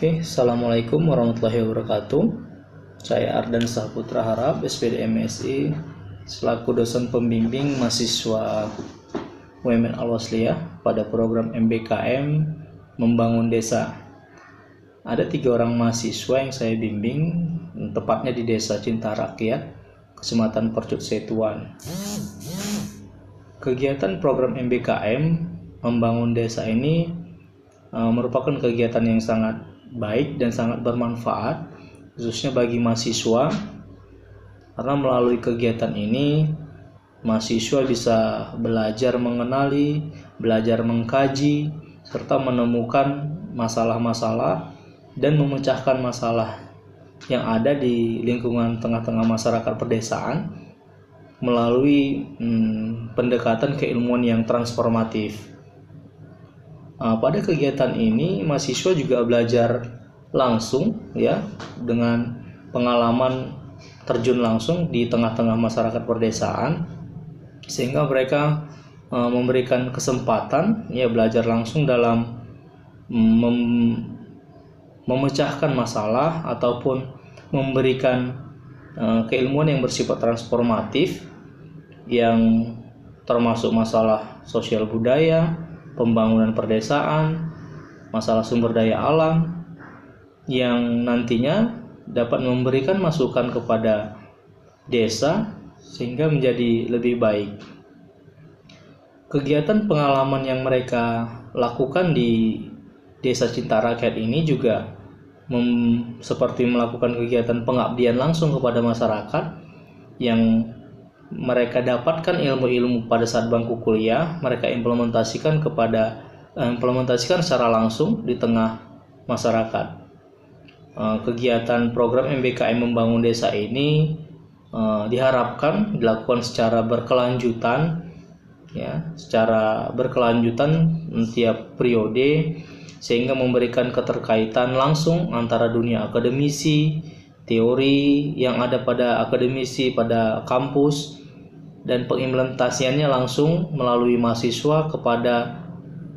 Oke, Assalamualaikum warahmatullahi wabarakatuh. Saya Ardan Saputra Harap, SPD MSI, selaku dosen pembimbing mahasiswa UMN Al-Wasliyah pada program MBKM Membangun Desa. Ada 3 orang mahasiswa yang saya bimbing, tepatnya di Desa Cinta Rakyat, Kecamatan Percut Setuan. Kegiatan program MBKM Membangun Desa ini merupakan kegiatan yang sangat baik dan sangat bermanfaat, khususnya bagi mahasiswa, karena melalui kegiatan ini mahasiswa bisa belajar mengenali, belajar mengkaji, serta menemukan masalah-masalah dan memecahkan masalah yang ada di lingkungan tengah-tengah masyarakat pedesaan melalui pendekatan keilmuan yang transformatif. Pada kegiatan ini mahasiswa juga belajar langsung ya, dengan pengalaman terjun langsung di tengah-tengah masyarakat perdesaan, sehingga mereka memberikan kesempatan ya belajar langsung dalam memecahkan masalah ataupun memberikan keilmuan yang bersifat transformatif, yang termasuk masalah sosial budaya, pembangunan perdesaan, masalah sumber daya alam, yang nantinya dapat memberikan masukan kepada desa sehingga menjadi lebih baik. Kegiatan pengalaman yang mereka lakukan di Desa Cinta Rakyat ini juga seperti melakukan kegiatan pengabdian langsung kepada masyarakat, yang mereka dapatkan ilmu-ilmu pada saat bangku kuliah, mereka implementasikan secara langsung di tengah masyarakat. Kegiatan program MBKM Membangun Desa ini diharapkan dilakukan secara berkelanjutan tiap periode, sehingga memberikan keterkaitan langsung antara dunia akademisi, teori yang ada pada akademisi pada kampus, dan pengimplementasiannya langsung melalui mahasiswa kepada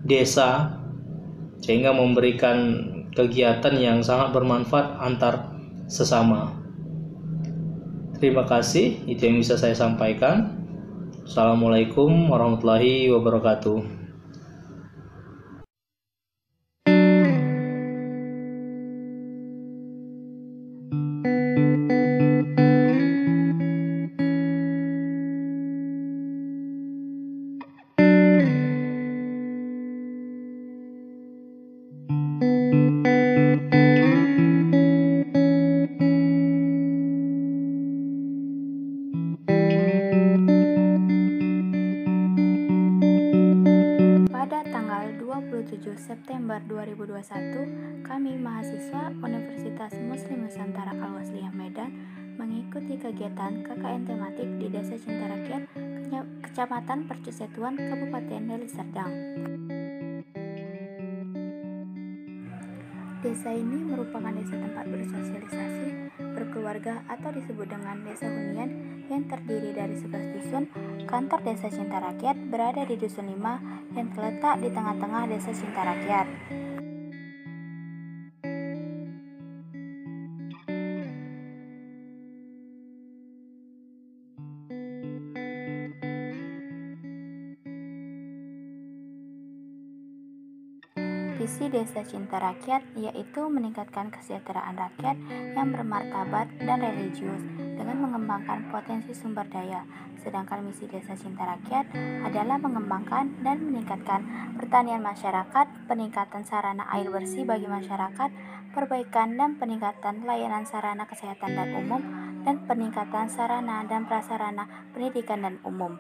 desa, sehingga memberikan kegiatan yang sangat bermanfaat antar sesama. Terima kasih, itu yang bisa saya sampaikan. Assalamualaikum warahmatullahi wabarakatuh. Pada tanggal 27 September 2021, kami mahasiswa Universitas Muslim Nusantara Al-Wasliyah Medan mengikuti kegiatan KKN tematik di Desa Cinta Rakyat, Kecamatan Percut Setuan, Kabupaten Deli Serdang. Desa ini merupakan desa tempat bersosialisasi, berkeluarga atau disebut dengan desa hunian yang terdiri dari 11 dusun. Kantor Desa Cinta Rakyat berada di Dusun 5 yang terletak di tengah-tengah Desa Cinta Rakyat. Visi Desa Cinta Rakyat yaitu meningkatkan kesejahteraan rakyat yang bermartabat dan religius dengan mengembangkan potensi sumber daya. Sedangkan misi Desa Cinta Rakyat adalah mengembangkan dan meningkatkan pertanian masyarakat, peningkatan sarana air bersih bagi masyarakat, perbaikan dan peningkatan layanan sarana kesehatan dan umum, dan peningkatan sarana dan prasarana pendidikan dan umum.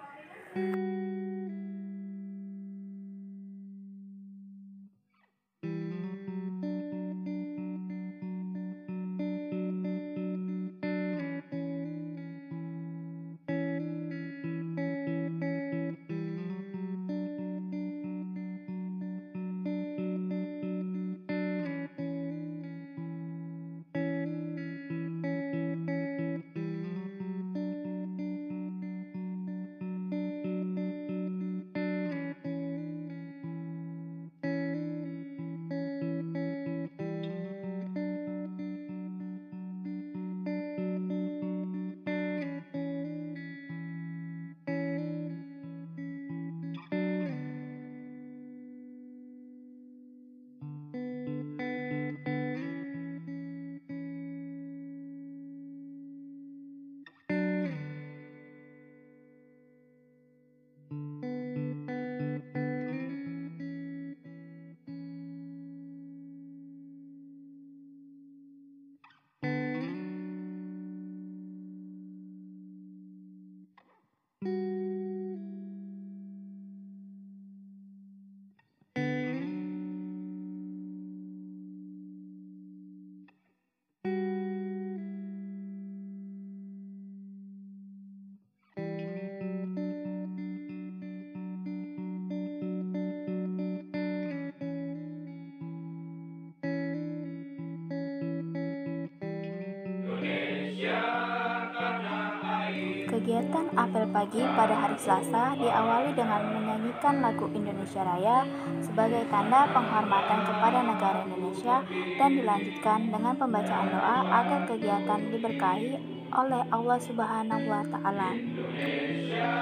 Kegiatan apel pagi pada hari Selasa diawali dengan menyanyikan lagu Indonesia Raya sebagai tanda penghormatan kepada negara Indonesia dan dilanjutkan dengan pembacaan doa agar kegiatan diberkahi oleh Allah Subhanahu wa Ta'ala. Indonesia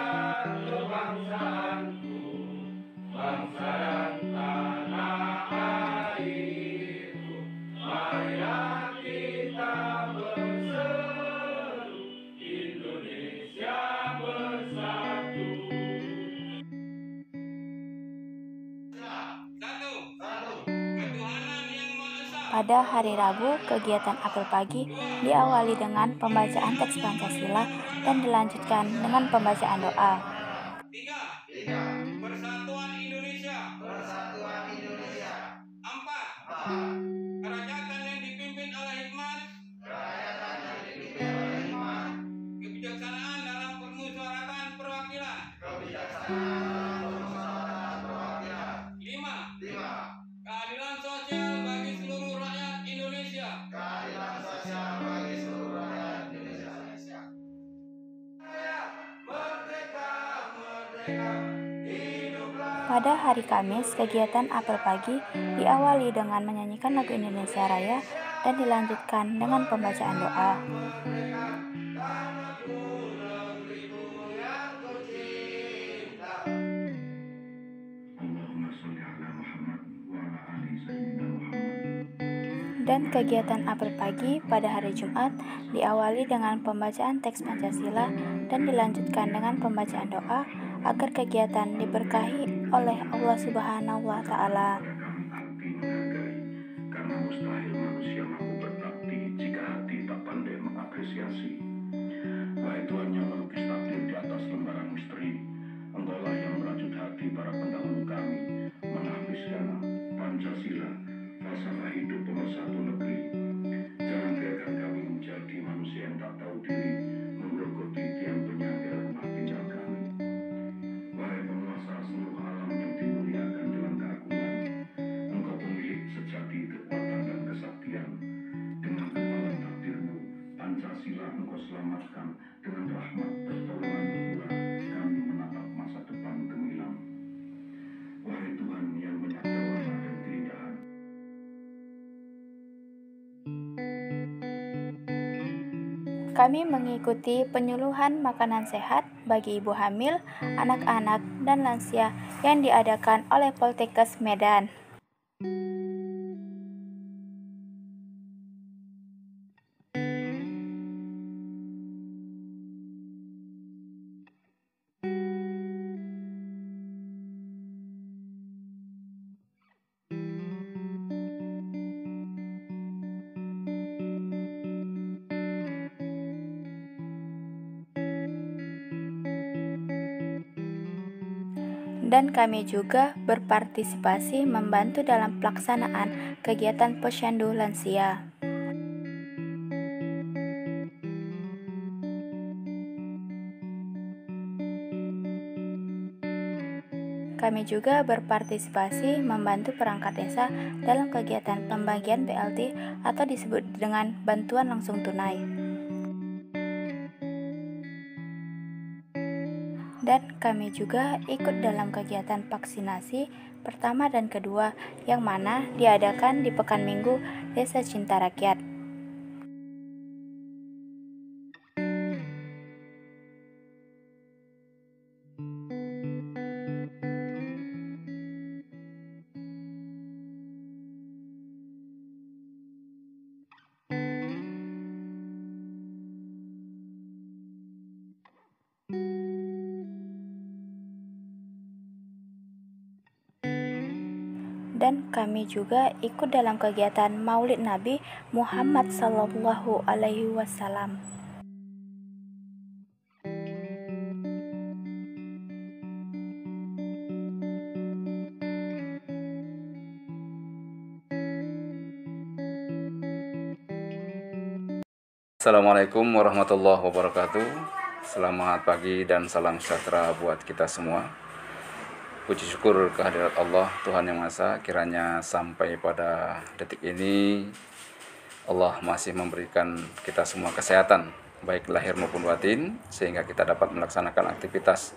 kebangsaanku, bangsa dan tanah airku, marilah kita berseru, Indonesia bersatu. Pada hari Rabu, kegiatan apel pagi diawali dengan pembacaan teks Pancasila dan dilanjutkan dengan pembacaan doa. 3. Persatuan Indonesia. 4. Kerajaan yang dipimpin oleh hikmat. Kebijaksanaan dalam permusyawaratan perwakilan. 5. Keadilan sosial bagi seluruh rakyat Indonesia. Merdeka, hiduplah. Pada hari Kamis, kegiatan apel pagi diawali dengan menyanyikan lagu Indonesia Raya dan dilanjutkan dengan pembacaan doa. Dan kegiatan apel pagi pada hari Jumat diawali dengan pembacaan teks Pancasila dan dilanjutkan dengan pembacaan doa agar kegiatan diberkahi oleh Allah Subhanahu wa Ta'ala. Karena mustahil manusia mampu berbakti jika hati tak pandai mengapresiasi. Wahai Tuhan yang melukis takdir di atas lembaran misteri, Engkaulah yang merajut hati para pendahulu kami, menahbiskan Pancasila, falsafah hidup pemersatu negeri. Jangan biarkan kami menjadi manusia yang tak tahu diri, menggerogoti tiang penyangga rumah tinggal kami. Wahai penguasa seluruh alam yang dimuliakan dengan keagungan, Engkau pemilik sejati kekuatan dan kesaktian. Dengan kepalan takdirmu, Pancasila Engkau selamatkan. Dengan rahmat pertolongan pula kami menatap masa depan gemilang. Wahai Tuhan yang banyak warna dan keindahan, Kami mengikuti penyuluhan makanan sehat bagi ibu hamil, anak-anak, dan lansia yang diadakan oleh Poltekkes Medan. Dan kami juga berpartisipasi membantu dalam pelaksanaan kegiatan posyandu lansia. Kami juga berpartisipasi membantu perangkat desa dalam kegiatan pembagian BLT atau disebut dengan bantuan langsung tunai. Dan kami juga ikut dalam kegiatan vaksinasi pertama dan kedua yang mana diadakan di Pekan Minggu Desa Cinta Rakyat. Dan kami juga ikut dalam kegiatan Maulid Nabi Muhammad Sallallahu Alaihi Wasallam. Assalamualaikum warahmatullahi wabarakatuh. Selamat pagi dan salam sejahtera buat kita semua. Puji syukur kehadirat Allah Tuhan Yang Maha Esa, kiranya sampai pada detik ini Allah masih memberikan kita semua kesehatan baik lahir maupun batin, sehingga kita dapat melaksanakan aktivitas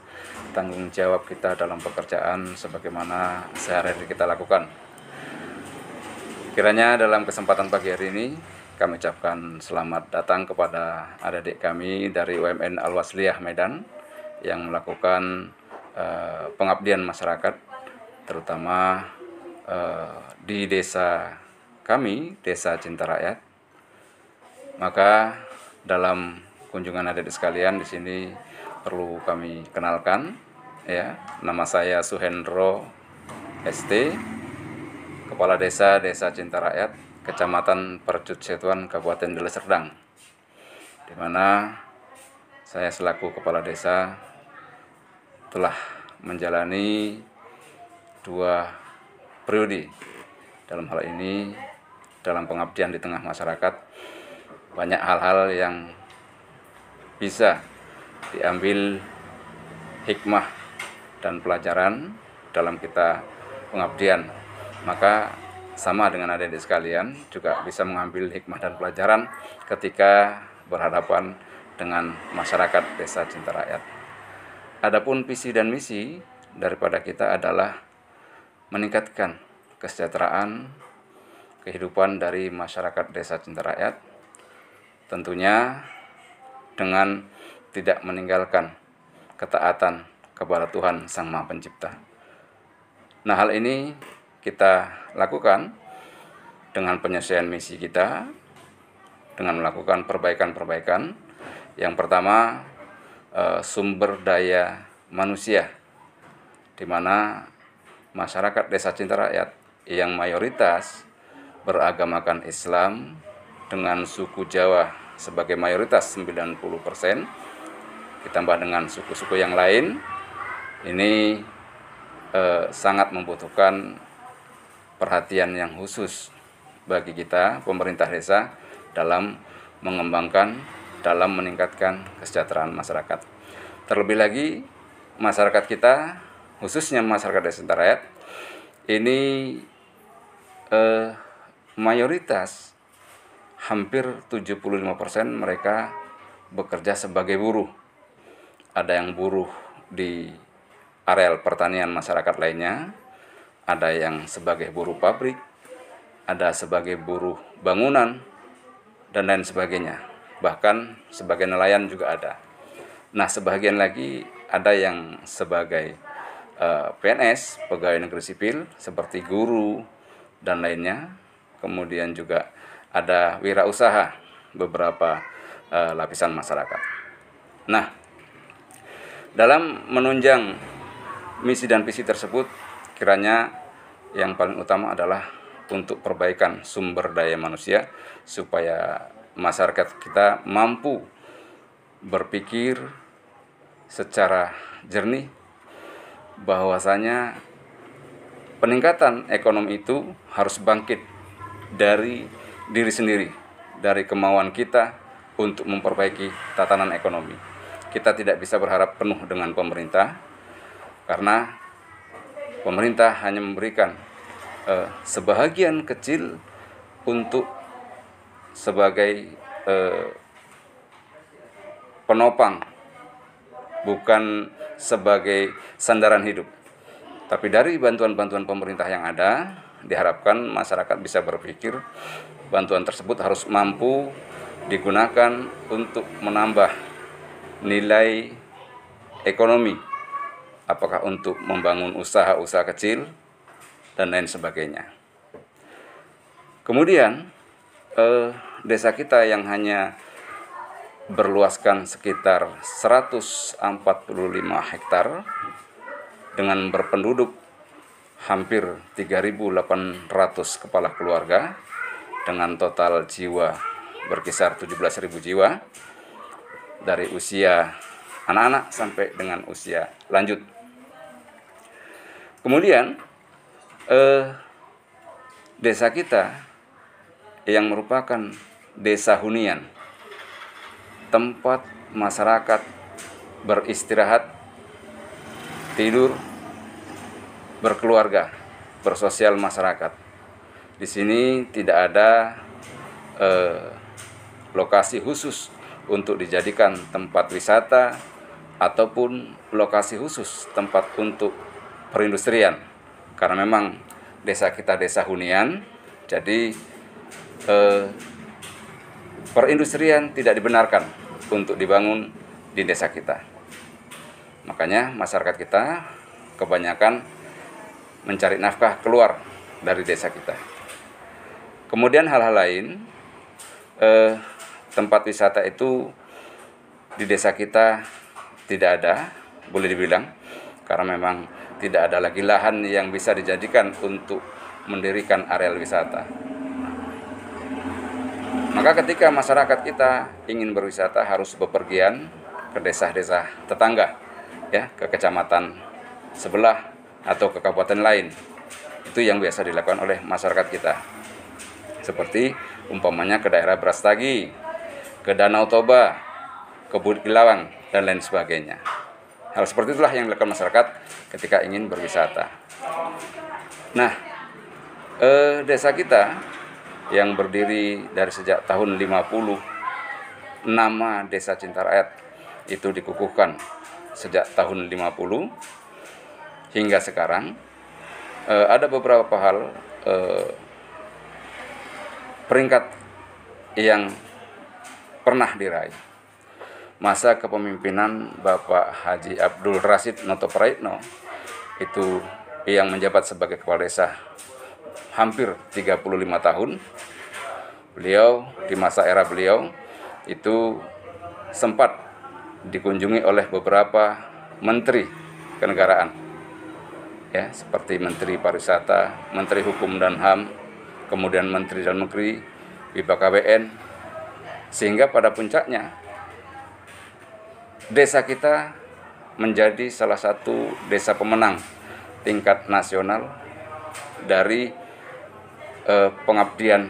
tanggung jawab kita dalam pekerjaan sebagaimana sehari-hari kita lakukan. Kiranya dalam kesempatan pagi hari ini kami ucapkan selamat datang kepada adik-adik kami dari UMN Al-Wasliyah Medan yang melakukan pengabdian masyarakat, terutama di desa kami, Desa Cinta Rakyat. Maka dalam kunjungan adik-adik sekalian di sini perlu kami kenalkan, ya, nama saya Suhendro ST, Kepala Desa Cinta Rakyat, Kecamatan Percut Setuan, Kabupaten Deli Serdang, di mana saya selaku Kepala Desa telah menjalani 2 periode. Dalam hal ini, dalam pengabdian di tengah masyarakat, banyak hal-hal yang bisa diambil hikmah dan pelajaran dalam kita pengabdian. Maka sama dengan adik-adik sekalian juga bisa mengambil hikmah dan pelajaran ketika berhadapan dengan masyarakat Desa Cinta Rakyat. Adapun visi dan misi daripada kita adalah meningkatkan kesejahteraan kehidupan dari masyarakat Desa Cinta Rakyat, tentunya dengan tidak meninggalkan ketaatan kepada Tuhan Sang Maha Pencipta. Nah, hal ini kita lakukan dengan penyesuaian misi kita, dengan melakukan perbaikan-perbaikan. Yang pertama, sumber daya manusia, di mana masyarakat Desa Cinta Rakyat yang mayoritas beragamakan Islam dengan suku Jawa sebagai mayoritas 90%, ditambah dengan suku-suku yang lain, ini sangat membutuhkan perhatian yang khusus bagi kita, pemerintah desa, dalam mengembangkan, dalam meningkatkan kesejahteraan masyarakat. Terlebih lagi, masyarakat kita, khususnya masyarakat Desa Cinta Rakyat, ini mayoritas hampir 75% mereka bekerja sebagai buruh. Ada yang buruh di areal pertanian masyarakat lainnya, ada yang sebagai buruh pabrik, ada sebagai buruh bangunan, dan lain sebagainya. Bahkan sebagai nelayan juga ada. Nah, sebagian lagi ada yang sebagai PNS, pegawai negeri sipil, seperti guru dan lainnya. Kemudian juga ada wirausaha beberapa lapisan masyarakat. Nah, dalam menunjang misi dan visi tersebut, kiranya yang paling utama adalah untuk perbaikan sumber daya manusia, supaya masyarakat kita mampu berpikir secara jernih bahwasanya peningkatan ekonomi itu harus bangkit dari diri sendiri, dari kemauan kita untuk memperbaiki tatanan ekonomi. Kita tidak bisa berharap penuh dengan pemerintah, karena pemerintah hanya memberikan sebahagian kecil untuk sebagai penopang, bukan sebagai sandaran hidup. Tapi dari bantuan-bantuan pemerintah yang ada, diharapkan masyarakat bisa berpikir bantuan tersebut harus mampu digunakan untuk menambah nilai ekonomi, apakah untuk membangun usaha-usaha kecil dan lain sebagainya. Kemudian desa kita yang hanya berluaskan sekitar 145 hektar dengan berpenduduk hampir 3.800 kepala keluarga dengan total jiwa berkisar 17.000 jiwa dari usia anak-anak sampai dengan usia lanjut. Kemudian desa kita yang merupakan desa hunian, tempat masyarakat beristirahat, tidur, berkeluarga, bersosial masyarakat. Di sini tidak ada lokasi khusus untuk dijadikan tempat wisata ataupun lokasi khusus tempat untuk perindustrian. Karena memang desa kita desa hunian, jadi perindustrian tidak dibenarkan untuk dibangun di desa kita. Makanya masyarakat kita kebanyakan mencari nafkah keluar dari desa kita. Kemudian hal-hal lain, tempat wisata itu di desa kita tidak ada, boleh dibilang, karena memang tidak ada lagi lahan yang bisa dijadikan untuk mendirikan areal wisata. Maka ketika masyarakat kita ingin berwisata harus bepergian ke desa-desa tetangga, ya, ke kecamatan sebelah atau ke kabupaten lain. Itu yang biasa dilakukan oleh masyarakat kita. Seperti umpamanya ke daerah Brastagi, ke Danau Toba, ke Bukit Kilawang, dan lain sebagainya. Hal seperti itulah yang dilakukan masyarakat ketika ingin berwisata. Nah, desa kita yang berdiri dari sejak tahun 50, nama Desa Cinta Rakyat itu dikukuhkan sejak tahun 50 hingga sekarang. Ada beberapa hal peringkat yang pernah diraih. Masa kepemimpinan Bapak Haji Abdul Rasid Noto Praitno itu yang menjabat sebagai kepala desa hampir 35 tahun. Beliau di masa era beliau itu sempat dikunjungi oleh beberapa menteri kenegaraan, ya, seperti Menteri Pariwisata, Menteri Hukum dan HAM, kemudian Menteri Dalam Negeri, BKKBN, sehingga pada puncaknya desa kita menjadi salah satu desa pemenang tingkat nasional dari pengabdian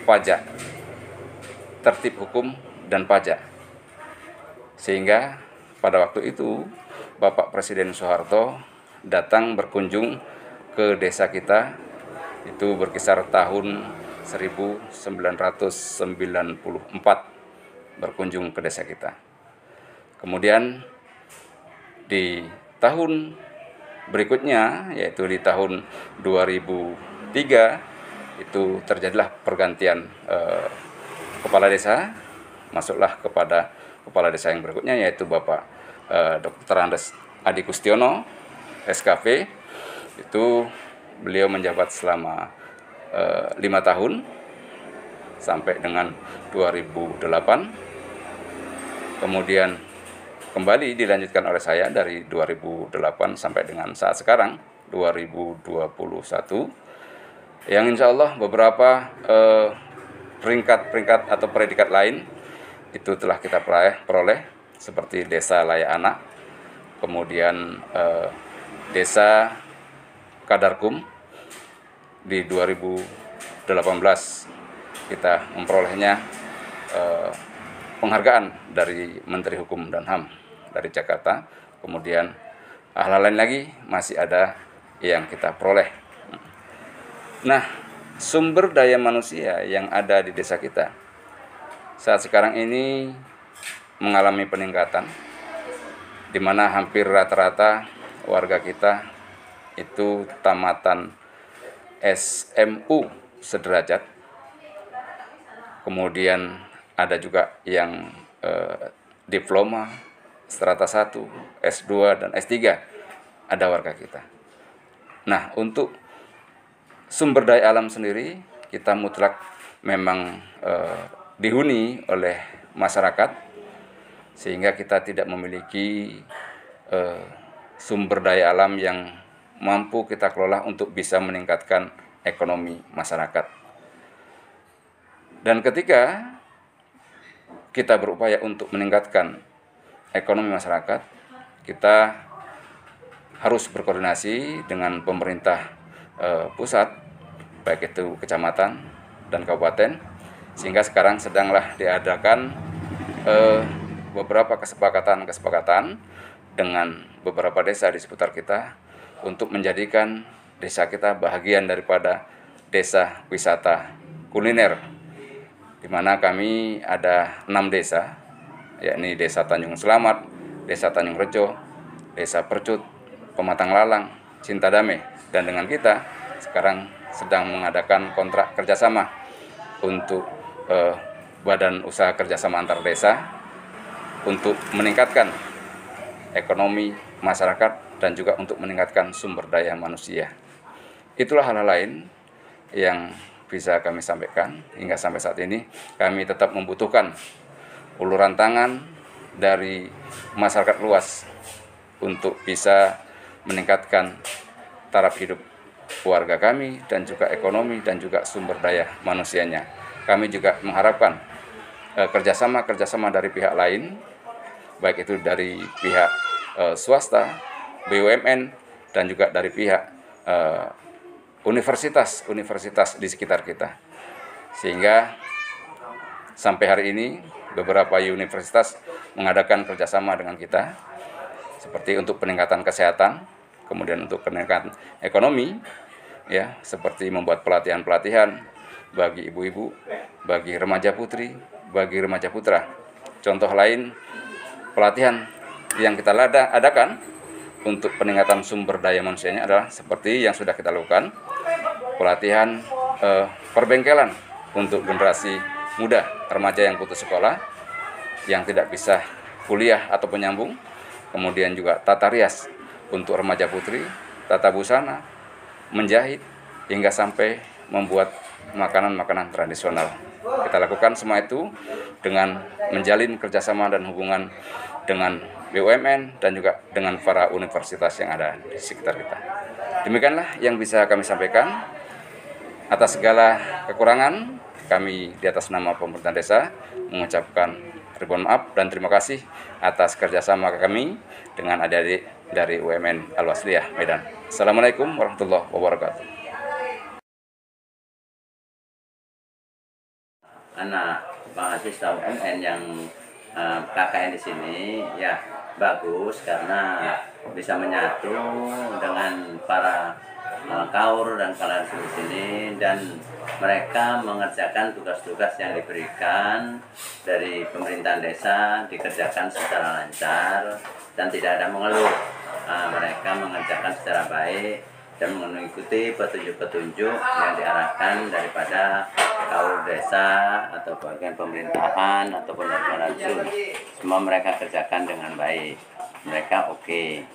pajak, tertib hukum dan pajak. Sehingga pada waktu itu Bapak Presiden Soeharto datang berkunjung ke desa kita, itu berkisar tahun 1994 berkunjung ke desa kita. Kemudian di tahun berikutnya, yaitu di tahun 2003, itu terjadilah pergantian kepala desa, masuklah kepada kepala desa yang berikutnya, yaitu Bapak Dr. Andes Adi Kustiono, SKP. Itu beliau menjabat selama 5 tahun sampai dengan 2008. Kemudian kembali dilanjutkan oleh saya dari 2008 sampai dengan saat sekarang 2021, yang insya Allah beberapa peringkat-peringkat atau predikat lain itu telah kita peroleh, seperti Desa Layak Anak, kemudian Desa Kadarkum. Di 2018 kita memperolehnya penghargaan dari Menteri Hukum dan HAM dari Jakarta. Kemudian hal lain lagi masih ada yang kita peroleh. Nah, sumber daya manusia yang ada di desa kita saat sekarang ini mengalami peningkatan, di mana hampir rata-rata warga kita itu tamatan SMU sederajat. Kemudian ada juga yang diploma, strata 1, S2, dan S3 ada warga kita. Nah, untuk sumber daya alam sendiri kita mutlak memang dihuni oleh masyarakat, sehingga kita tidak memiliki sumber daya alam yang mampu kita kelola untuk bisa meningkatkan ekonomi masyarakat. Dan ketika kita berupaya untuk meningkatkan ekonomi masyarakat, kita harus berkoordinasi dengan pemerintah pusat, baik itu kecamatan dan kabupaten, sehingga sekarang sedanglah diadakan beberapa kesepakatan dengan beberapa desa di seputar kita untuk menjadikan desa kita bahagian daripada desa wisata kuliner, di mana kami ada 6 desa yakni Desa Tanjung Selamat, Desa Tanjung Rejo, Desa Percut, Pematang Lalang, Cinta Damai, dan dengan kita sekarang sedang mengadakan kontrak kerjasama untuk badan usaha kerjasama antar desa untuk meningkatkan ekonomi masyarakat dan juga untuk meningkatkan sumber daya manusia. Itulah hal-hal lain yang bisa kami sampaikan. Hingga sampai saat ini kami tetap membutuhkan uluran tangan dari masyarakat luas untuk bisa meningkatkan taraf hidup keluarga kami dan juga ekonomi dan juga sumber daya manusianya. Kami juga mengharapkan kerjasama dari pihak lain, baik itu dari pihak swasta, BUMN, dan juga dari pihak universitas di sekitar kita. Sehingga sampai hari ini beberapa universitas mengadakan kerjasama dengan kita, seperti untuk peningkatan kesehatan, kemudian untuk peningkatan ekonomi, ya, seperti membuat pelatihan-pelatihan bagi ibu-ibu, bagi remaja putri, bagi remaja putra. Contoh lain, pelatihan yang kita adakan untuk peningkatan sumber daya manusianya adalah seperti yang sudah kita lakukan, pelatihan perbengkelan untuk generasi muda, remaja yang putus sekolah, yang tidak bisa kuliah ataupun nyambung, kemudian juga tata rias untuk remaja putri, tata busana, menjahit, hingga sampai membuat makanan-makanan tradisional. Kita lakukan semua itu dengan menjalin kerjasama dan hubungan dengan BUMN dan juga dengan para universitas yang ada di sekitar kita. Demikianlah yang bisa kami sampaikan. Atas segala kekurangan, kami di atas nama pemerintah desa mengucapkan ribuan maaf dan terima kasih atas kerjasama kami dengan adik-adik dari UMN Al-Wasliyah Medan. Assalamualaikum warahmatullahi wabarakatuh. Anak mahasiswa UMN yang KKN di sini ya bagus karena bisa menyatu dengan para kaur dan para di sini, dan mereka mengerjakan tugas-tugas yang diberikan dari pemerintahan desa dikerjakan secara lancar dan tidak ada mengeluh. Mereka mengerjakan secara baik dan mengikuti petunjuk-petunjuk yang diarahkan daripada kaur desa atau bagian pemerintahan ataupun dari langsung. Semua mereka kerjakan dengan baik. Mereka oke.